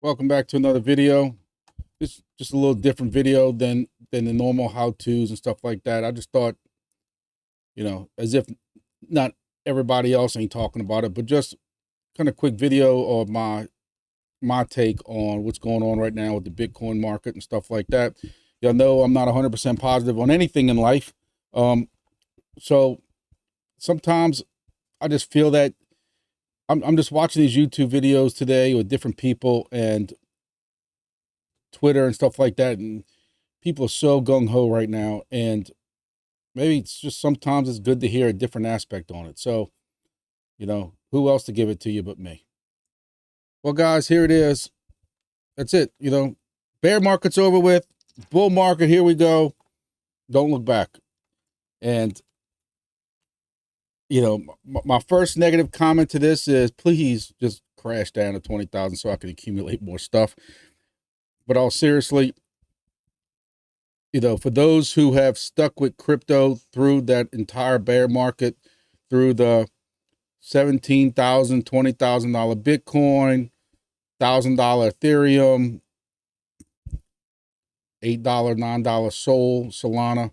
Welcome back to another video. This just a little different video than the normal how-tos and stuff like that. I just thought, as if not everybody else ain't talking about it, but just kind of quick video of my take on what's going on right now with the Bitcoin market and stuff like that. Y'all know I'm not 100% positive on anything in life. So sometimes I just feel that I'm just watching these YouTube videos today with different people and Twitter and stuff like that, and people are so gung-ho right now, and maybe it's just sometimes it's good to hear a different aspect on it. So, who else to give it to you but me? Well, guys, here it is. That's it. Bear market's over with. Bull market, here we go. Don't look back. And my first negative comment to this is please just crash down to 20,000 so I can accumulate more stuff. But all seriously, for those who have stuck with crypto through that entire bear market, through the $17,000, $20,000 Bitcoin, $1,000 Ethereum, $8, $9 Solana,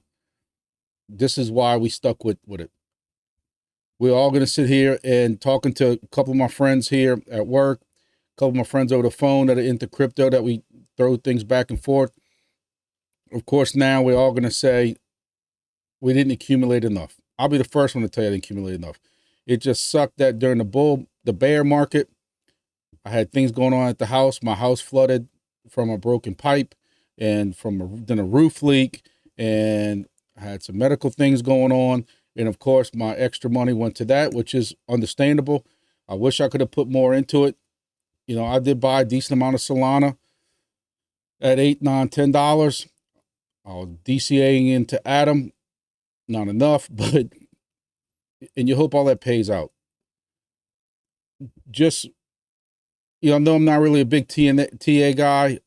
this is why we stuck with it. We're all going to sit here and talking to a couple of my friends here at work, a couple of my friends over the phone that are into crypto, that we throw things back and forth. Of course, now we're all going to say we didn't accumulate enough. I'll be the first one to tell you I didn't accumulate enough. It just sucked that during the bear market, I had things going on at the house. My house flooded from a broken pipe and then a roof leak, and I had some medical things going on. And of course, my extra money went to that, which is understandable. I wish I could have put more into it. I did buy a decent amount of Solana at $8, $9, $10. I was DCAing into Atom, not enough, and you hope all that pays out. Just, I know I'm not really a big TA guy.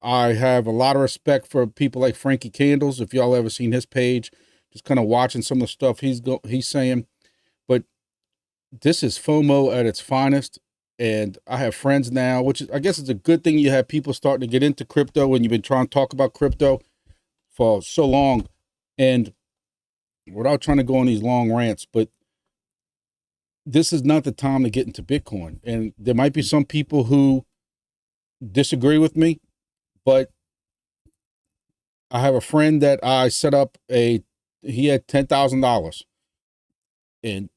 I have a lot of respect for people like Frankie Candles. If y'all ever seen his page, just kind of watching some of the stuff he's saying. But this is FOMO at its finest. And I have friends now, which is, I guess it's a good thing. You have people starting to get into crypto when you've been trying to talk about crypto for so long. And without trying to go on these long rants, but this is not the time to get into Bitcoin. And there might be some people who disagree with me, but I have a friend that I set up he had $10,000, and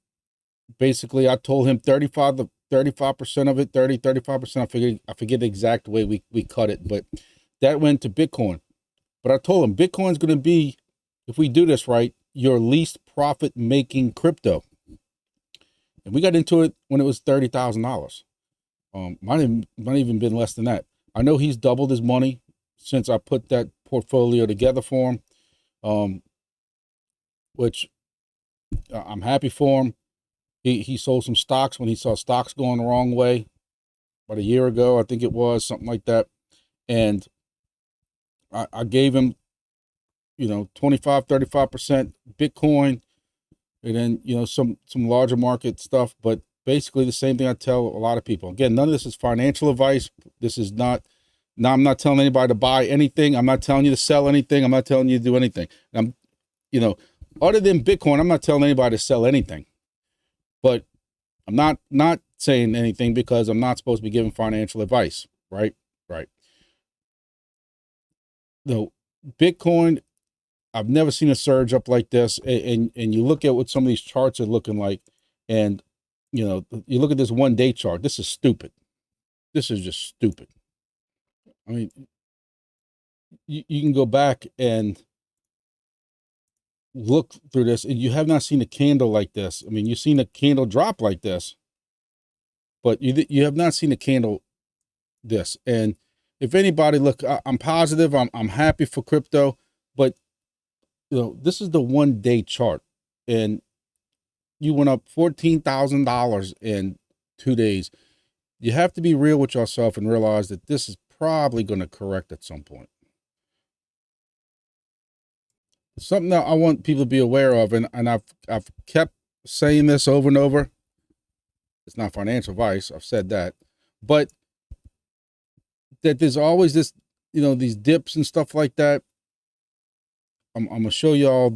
basically I told him 35% of it, 35%. I forget the exact way we cut it, but that went to Bitcoin. But I told him Bitcoin's going to be, if we do this right, your least profit making crypto. And we got into it when it was $30,000. Might even been less than that. I know he's doubled his money since I put that portfolio together for him, which I'm happy for him. He sold some stocks when he saw stocks going the wrong way about a year ago, I think it was, something like that. And I gave him, 25, 35% Bitcoin, and then, some larger market stuff. But basically the same thing I tell a lot of people. Again, none of this is financial advice. This is not, now I'm not telling anybody to buy anything. I'm not telling you to sell anything. I'm not telling you to do anything. Other than Bitcoin, I'm not telling anybody to sell anything. But I'm not saying anything because I'm not supposed to be giving financial advice, right? Right. The Bitcoin, I've never seen a surge up like this. And you look at what some of these charts are looking like, and you look at this 1 day chart. This is stupid. This is just stupid. I mean, you can go back and look through this, and you have not seen a candle like this. I mean, you've seen a candle drop like this, but you have not seen a candle this. And if anybody, look, I'm positive, I'm happy for crypto, but this is the 1 day chart, and you went up $14,000 in 2 days. You have to be real with yourself and realize that this is probably going to correct at some point. Something that I want people to be aware of, and I've kept saying this over and over. It's not financial advice. I've said that, but that there's always this, these dips and stuff like that. I'm gonna show y'all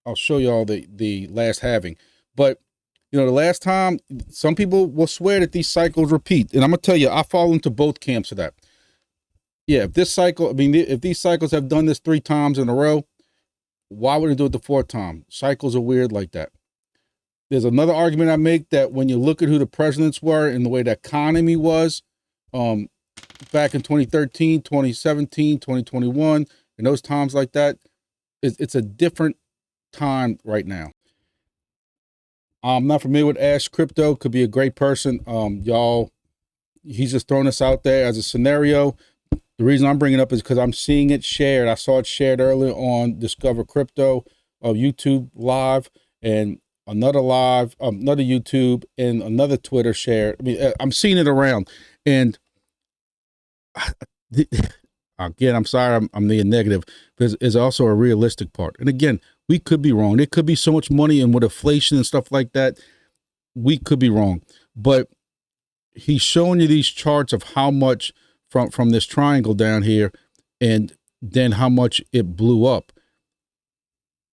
I'll show y'all the last halving. But the last time, some people will swear that these cycles repeat, and I'm gonna tell you, I fall into both camps of that. Yeah, if this cycle, if these cycles have done this 3 times in a row, why would it do it the 4th time? Cycles are weird like that. There's another argument I make that when you look at who the presidents were and the way the economy was, back in 2013, 2017, 2021, and those times like that, it's a different time right now. I'm not familiar with Ash Crypto. Could be a great person. Y'all, he's just throwing this out there as a scenario. The reason I'm bringing it up is because I'm seeing it shared. I saw it shared earlier on Discover Crypto, YouTube live, and another live, another YouTube, and another Twitter share. I'm seeing it around, and again, I'm sorry, I'm being negative, but it's also a realistic part. And again, we could be wrong. There could be so much money, and with inflation and stuff like that, we could be wrong. But he's showing you these charts of how much from this triangle down here, and then how much it blew up.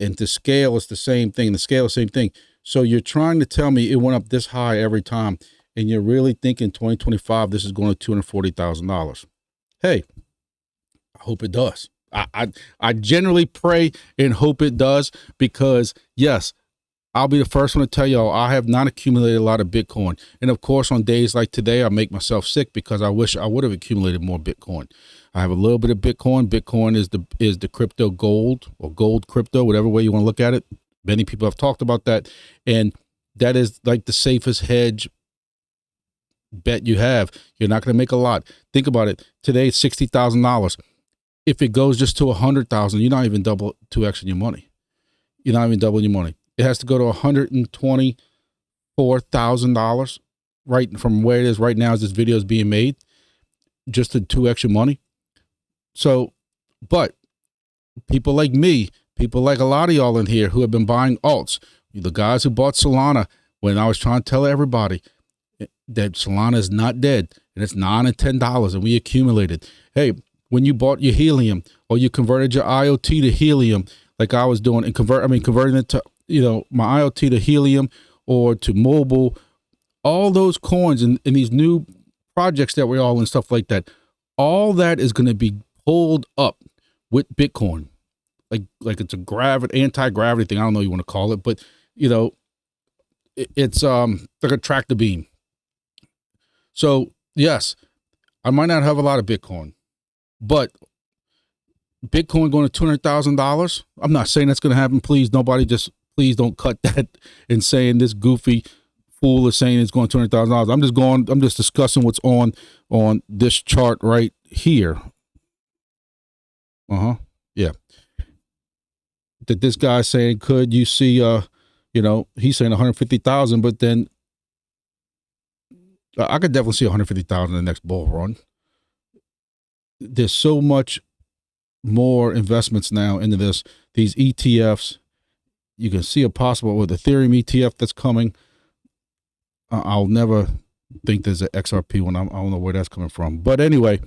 And to scale, it's the same thing. The scale is the same thing. So you're trying to tell me it went up this high every time, and you're really thinking 2025, this is going to $240,000. Hey, I hope it does. I generally pray and hope it does, because yes, I'll be the first one to tell y'all I have not accumulated a lot of Bitcoin. And of course, on days like today, I make myself sick because I wish I would have accumulated more Bitcoin. I have a little bit of Bitcoin. Bitcoin is the crypto gold, or gold crypto, whatever way you want to look at it. Many people have talked about that. And that is like the safest hedge bet you have. You're not going to make a lot. Think about it. Today, it's $60,000. If it goes just to 100,000, you're not even 2xing your money. You're not even doubling your money. It has to go to $124,000 right from where it is right now as this video is being made, just to 2x your money. So, but people like me, people like a lot of y'all in here who have been buying alts, the guys who bought Solana, when I was trying to tell everybody that Solana is not dead, and it's $9 and $10, and we accumulated. Hey, when you bought your helium, or you converted your IoT to helium, like I was doing, and converting it to, my IoT to helium or to mobile, all those coins and these new projects that we're all in, stuff like that, all that is going to be pulled up with Bitcoin. Like it's a anti-gravity thing. I don't know what you want to call it, but it's like a tractor beam. So yes, I might not have a lot of Bitcoin, but Bitcoin going to $200,000. I'm not saying that's going to happen. Please, please don't cut that and saying this goofy fool is saying it's going to $200,000. I'm just discussing what's on this chart right here. Yeah. That this guy's saying, could you see, he's saying 150,000, but then I could definitely see 150,000 in the next bull run. There's so much more investments now into these ETFs. You can see a possible with Ethereum ETF that's coming. I'll never think there's an XRP one. I don't know where that's coming from, but anyway,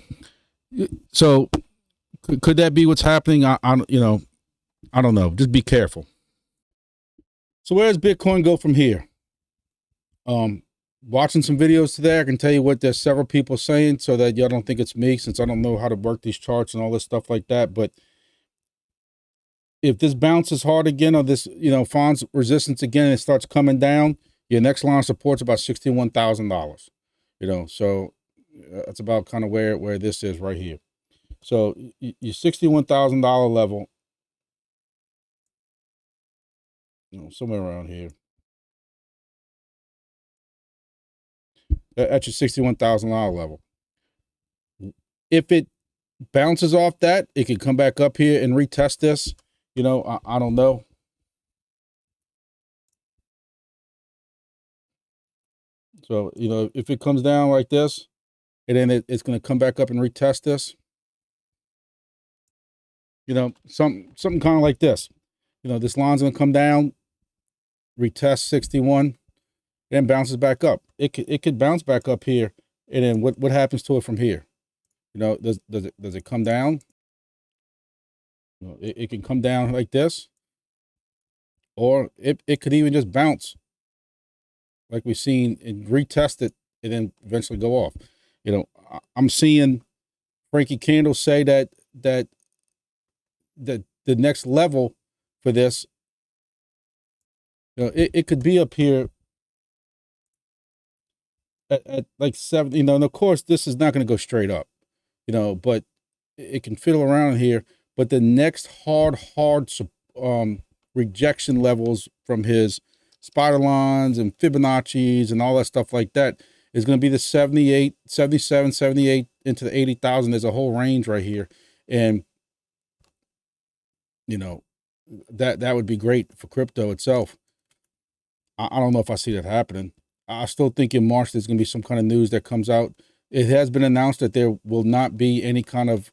so could that be what's happening? I don't know. Just be careful. So where does Bitcoin go from here? Watching some videos today, I can tell you what there's several people saying, so that y'all don't think it's me, since I don't know how to work these charts and all this stuff like that. But if this bounces hard again, or this, finds resistance again, and it starts coming down, your next line of support's about $61,000. So that's about kind of where this is right here. So your $61,000 level, somewhere around here. At your $61,000 level. If it bounces off that, it can come back up here and retest this. I don't know. So, if it comes down like this, and then it's going to come back up and retest this, something kind of like this. This line's going to come down, retest 61, then bounces back up. It could bounce back up here, and then what happens to it from here? You know, does it come down? You know, it can come down like this, or it could even just bounce like we've seen and retest it and then eventually go off. You know, I'm seeing Frankie Candle say that the next level for this, you know, it could be up here at like 7, you know, and of course this is not going to go straight up, you know, but it can fiddle around here. But the next hard rejection levels from his spider lines and Fibonacci's and all that stuff like that is going to be the 78, 77, 78 into the 80,000. There's a whole range right here. And, you know, that would be great for crypto itself. I don't know if I see that happening. I still think in March there's going to be some kind of news that comes out. It has been announced that there will not be any kind of,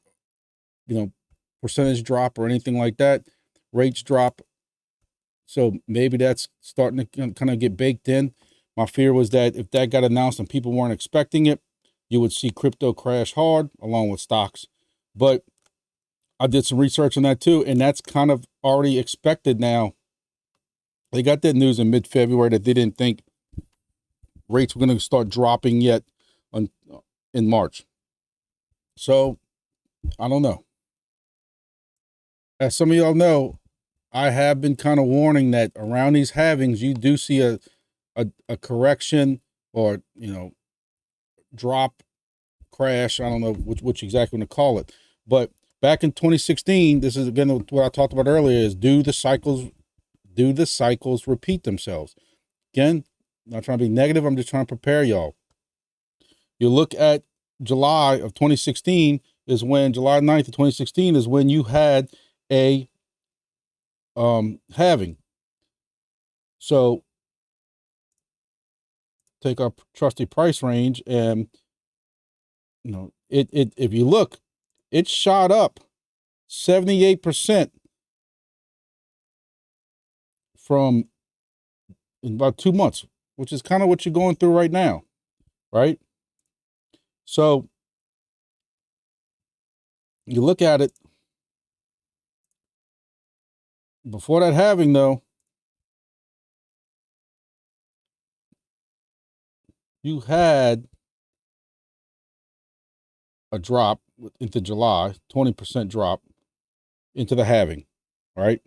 you know, percentage drop or anything like that, rates drop. So maybe that's starting to kind of get baked in. My fear was that if that got announced and people weren't expecting it, you would see crypto crash hard along with stocks. But I did some research on that too, and that's kind of already expected now. They got that news in mid-February that they didn't think rates were going to start dropping yet in March. So I don't know. As some of y'all know, I have been kind of warning that around these halvings, you do see a correction or, you know, drop, crash. I don't know which exactly to call it. But back in 2016, this is again what I talked about earlier, is do the cycles repeat themselves? Again, I'm not trying to be negative. I'm just trying to prepare y'all. You look at July of 2016 is when, July 9th of 2016 is when you had a halving. So take our trusty price range, and you know, it if you look, it shot up 78% from in about 2 months, which is kind of what you're going through right now, right? So you look at it before that halving, though, you had a drop into July, 20% drop into the halving, right?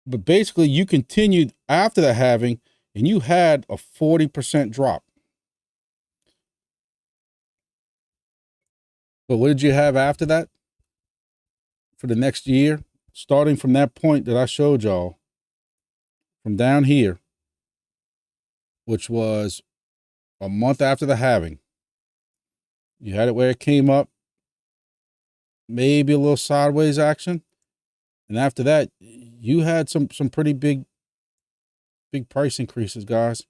But basically, you continued after the halving, and you had a 40% drop. But what did you have after that for the next year? Starting from that point that I showed y'all, from down here, which was a month after the halving, you had it where it came up, maybe a little sideways action. And after that, you had some pretty big price increases, guys.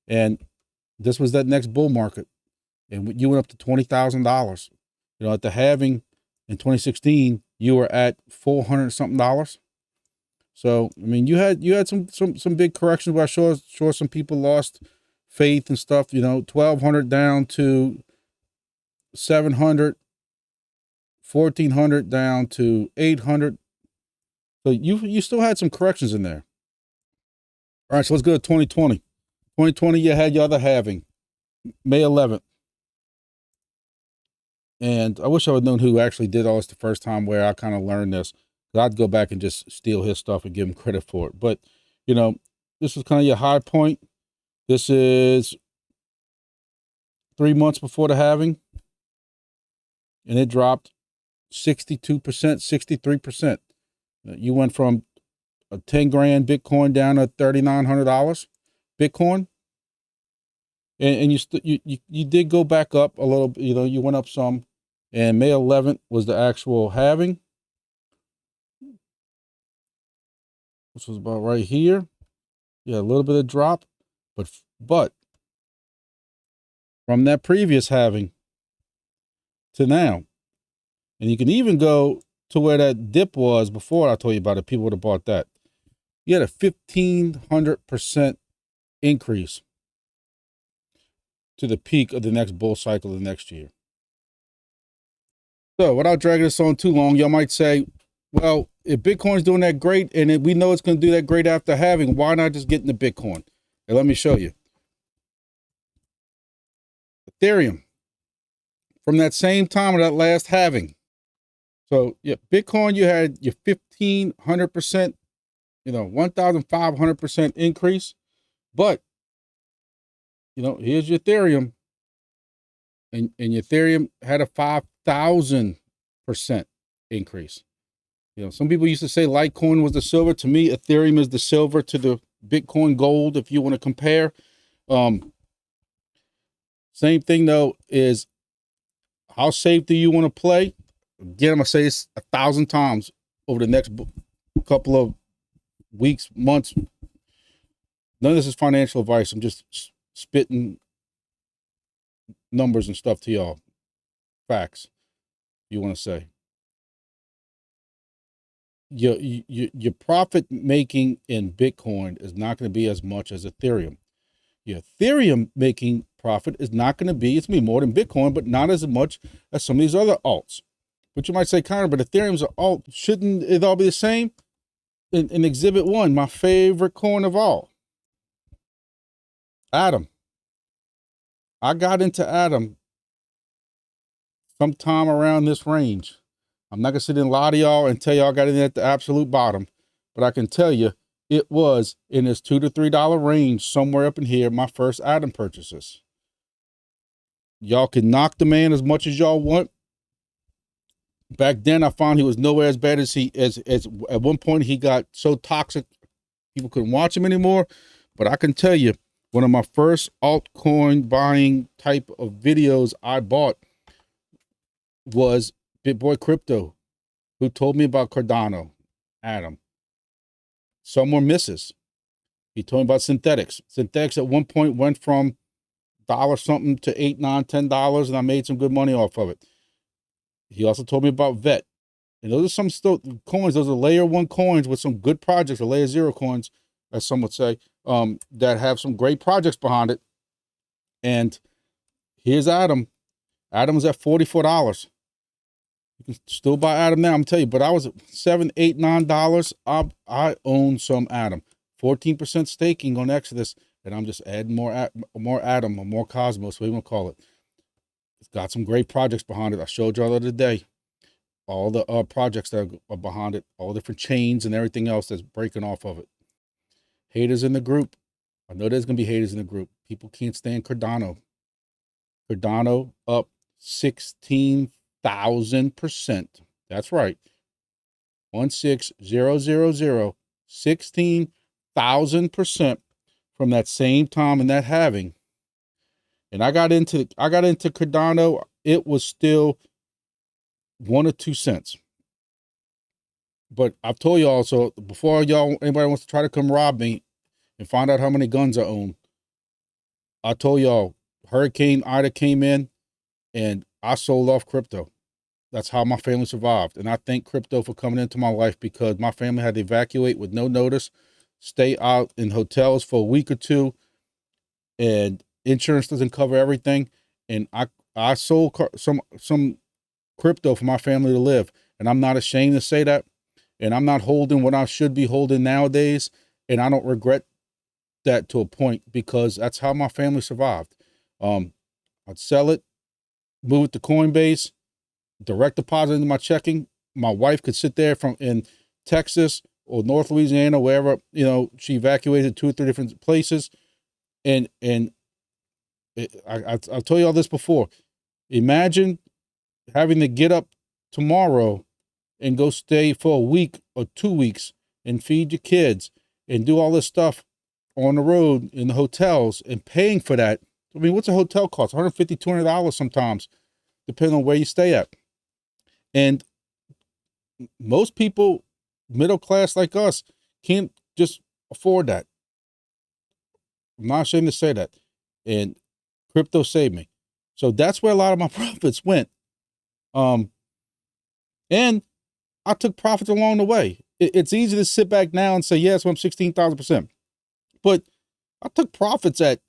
And this was that next bull market. And you went up to $20,000. You know, at the halving in 2016, you were at $400 something. So, I mean, you had some big corrections where I sure some people lost faith and stuff, you know, 1,200 down to 700, 1,400 down to 800. So you still had some corrections in there. All right, so let's go to 2020. 2020, you had your other halving, May 11th. And I wish I would have known who actually did all this the first time, where I kind of learned this. I'd go back and just steal his stuff and give him credit for it. But, you know, this was kind of your high point. This is 3 months before the halving. And it dropped 62%, 63%. You went from a 10 grand Bitcoin down to $3,900 Bitcoin. And you did go back up a little, you know, you went up some. And May 11th was the actual halving, which was about right here. Yeah, a little bit of drop, but from that previous halving to now, and you can even go to where that dip was before I told you about it. People would have bought that. You had a 1,500% increase to the peak of the next bull cycle the next year. So without dragging this on too long, y'all might say, well, if Bitcoin's doing that great and we know it's going to do that great after halving, why not just get into Bitcoin? And let me show you. Ethereum, from that same time of that last halving. So yeah, Bitcoin, you had your 1,500%, 1,500% increase. But, here's your Ethereum. And your Ethereum had a 5,000% increase. Some people used to say Litecoin was the silver. To me, Ethereum is the silver to the Bitcoin gold, if you want to compare. Same thing, though, is how safe do you want to play? Again, I'm going to say this 1,000 times over the next couple of weeks, months. None of this is financial advice. I'm just spitting numbers and stuff to y'all. Facts, you want to say. Your profit making in Bitcoin is not going to be as much as Ethereum. Your Ethereum making profit is not going to be, it's going to be more than Bitcoin, but not as much as some of these other alts. But you might say, Connor, but Ethereum's an alt. Shouldn't it all be the same? In Exhibit 1, my favorite coin of all, Atom. I got into Atom sometime around this range. I'm not going to sit and lie to y'all and tell y'all I got in at the absolute bottom, but I can tell you it was in this $2 to $3 range, somewhere up in here, my first Atom purchases. Y'all can knock the man as much as y'all want. Back then, I found he was nowhere as bad as as at one point he got so toxic, people couldn't watch him anymore. But I can tell you, one of my first altcoin buying type of videos I bought was BitBoy Crypto, who told me about Cardano, Atom. Some were misses. He told me about synthetics. Synthetics at one point went from dollar something to $8, $9, $10, and I made some good money off of it. He also told me about VET. And those are some still coins. Those are layer 1 coins with some good projects, or layer 0 coins, as some would say, that have some great projects behind it. And here's Atom. Atom is at $44. You can still buy Atom now, I'm telling you, but I was at $7, $8, $9. I own some Atom. 14% staking on Exodus, and I'm just adding more Atom or more Cosmos, what you want to call it. It's got some great projects behind it. I showed y'all the other day all the projects that are behind it, all different chains and everything else that's breaking off of it. Haters in the group. I know there's going to be haters in the group. People can't stand Cardano. Cardano up 16,000%. That's right. 16000, 16,000% from that same time in that halving. And I got into Cardano. It was still 1 or 2 cents. But I've told y'all, so before anybody wants to try to come rob me and find out how many guns I own, I told y'all Hurricane Ida came in and I sold off crypto. That's how my family survived. And I thank crypto for coming into my life, because my family had to evacuate with no notice, stay out in hotels for a week or two, and insurance doesn't cover everything. And I sold some crypto for my family to live. And I'm not ashamed to say that. And I'm not holding what I should be holding nowadays. And I don't regret that to a point, because that's how my family survived. I'd sell it, move it to Coinbase, direct deposit into my checking. My wife could sit there in Texas or North Louisiana, wherever, she evacuated 2 or 3 different places. And I've told you all this before. Imagine having to get up tomorrow and go stay for a week or 2 weeks and feed your kids and do all this stuff on the road in the hotels and paying for that. I mean, what's a hotel cost? $150, $200 sometimes, depending on where you stay at. And most people, middle class like us, can't just afford that. I'm not ashamed to say that. And crypto saved me. So that's where a lot of my profits went. And I took profits along the way. It's easy to sit back now and say, yes, I'm 16,000%. But I took profits at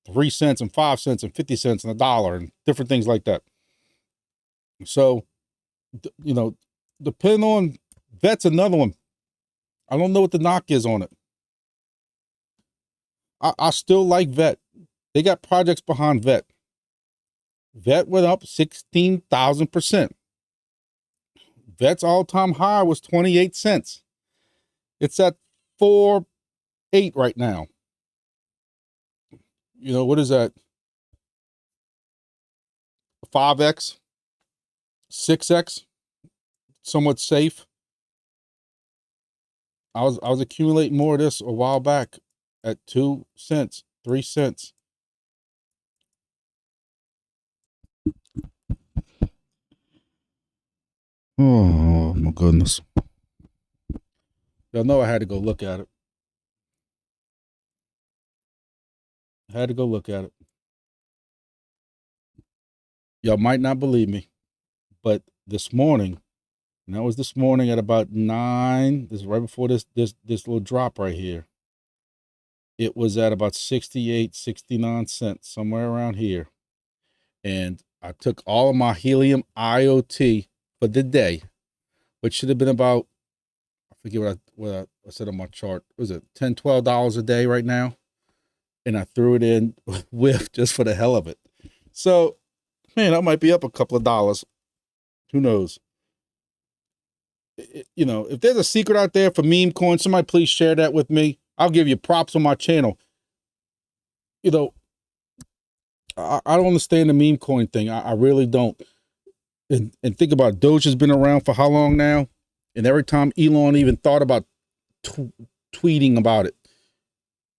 3 cents and 5 cents and 50 cents and $1 and different things like that. So you know, depending on Vet's another one. I don't know what the knock is on it. I still like Vet. They got projects behind Vet. Vet went up 16,000%. Vet's all-time high was 28 cents. It's at 4.8 right now. You know, what is that? 5x, 6x, somewhat safe. I was accumulating more of this a while back at 2 cents, 3 cents. Oh my goodness. Y'all know I had to go look at it. I had to go look at it. Y'all might not believe me, but this morning, and that was this morning at about 9, this is right before this little drop right here. It was at about 68, 69 cents, somewhere around here. And I took all of my helium IoT for the day, which should have been about, I forget what I said on my chart. Was it $10, $12 a day right now? And I threw it in WIF just for the hell of it. So, man, I might be up a couple of dollars. Who knows? You know, if there's a secret out there for meme coin, somebody please share that with me. I'll give you props on my channel. You know, I don't understand the meme coin thing. I really don't. And think about it. Doge has been around for how long now? And every time Elon even thought about tweeting about it,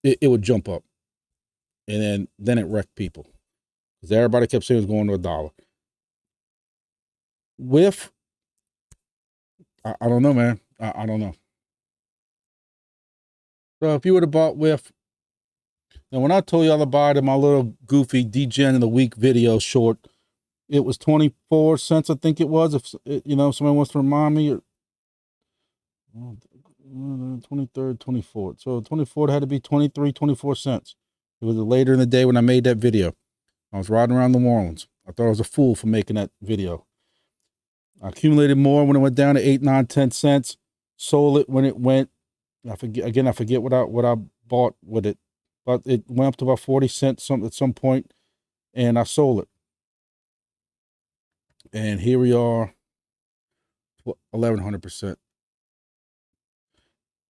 it would jump up. And then it wrecked people. Because everybody kept saying it was going to $1. WIF, I don't know, man. I don't know. So if you would have bought WIF, and when I told y'all to buy it in my little goofy DGen in the week video short, it was 24 cents, I think it was. If you know, somebody wants to remind me, 23rd, 24th. So 24th had to be 23, 24 cents. It was later in the day when I made that video. I was riding around New Orleans. I thought I was a fool for making that video. I accumulated more when it went down to 8, 9, 10 cents. Sold it when it went. I forget what I bought with it, but it went up to about 40 cents at some point, and I sold it. And here we are, 1,100%.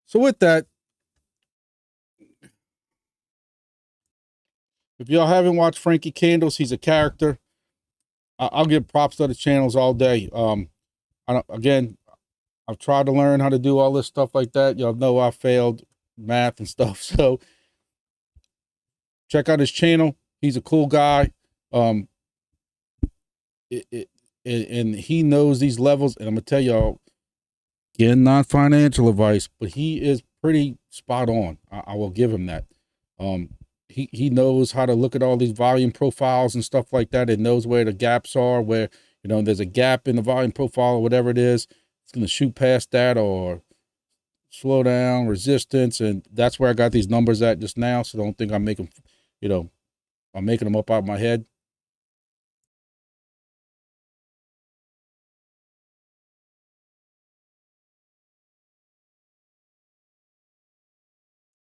So with that, if y'all haven't watched Frankie Candles, he's a character. I'll give props to the channels all day. I've tried to learn how to do all this stuff like that. Y'all know I failed math and stuff. So check out his channel. He's a cool guy. And he knows these levels. And I'm going to tell y'all, again, not financial advice, but he is pretty spot on. I will give him that. He knows how to look at all these volume profiles and stuff like that. It knows where the gaps are, where, you know, there's a gap in the volume profile or whatever it is. It's going to shoot past that or slow down, resistance. And that's where I got these numbers at just now. So don't think I'm making, you know, I'm making them up out of my head.